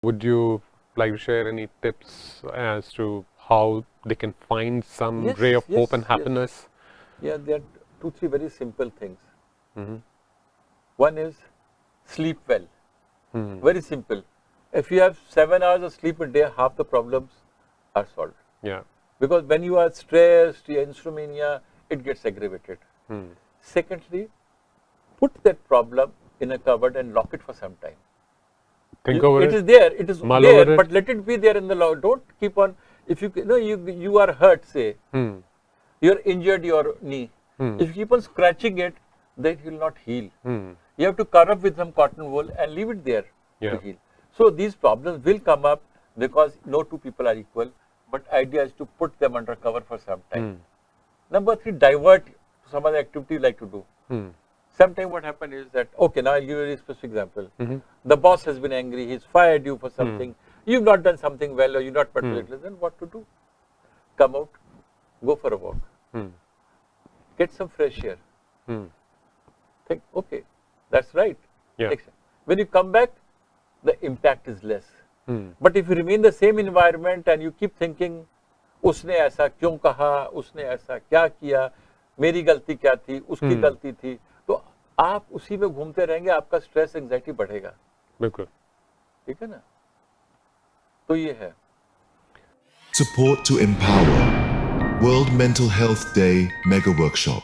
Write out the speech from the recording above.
Would you like to share any tips as to how they can find some Yes, ray of yes, hope and yes. happiness? Yeah, there are 2, 3 very simple things. Mm-hmm. One is sleep well. Mm-hmm. Very simple. If you have 7 hours of sleep a day, half the problems are solved. Yeah. Because when you are stressed, your insomnia, it gets aggravated. Mm. Secondly, put that problem in a cupboard and lock it for some time. Think over It it. is there, it is Mull there, over it. but let it be there in the law. Don't keep on. If you are hurt, say, Mm. you're injured your knee. Mm. If you keep on scratching it, then it will not heal. Mm. You have to cover up with some cotton wool and leave it there Yeah. to heal. So these problems will come up because no two people are equal, but idea is to put them under cover for some time. Mm. Number 3, divert to some other activity you like to do. Mm. Sometimes what happens is that, okay, now I'll give you a very specific example. Mm-hmm. The boss has been angry, he's fired you for something, you've not done something well or you're not particularly, then what to do? Come out, go for a walk, Mm. get some fresh air. Mm. Think, okay, that's right. Yeah. When you come back, the impact is less. Mm. But if you remain the same environment and you keep thinking, उसने ऐसा क्यों कहा, उसने ऐसा क्या किया, मेरी गलती क्या थी, उसकी गलती थी, तो आप उसी में घूमते रहेंगे, आपका स्ट्रेस एंजाइटी बढ़ेगा. बिल्कुल. ठीक है ना? तो ये है. Support to empower. World Mental Health Day Mega Workshop.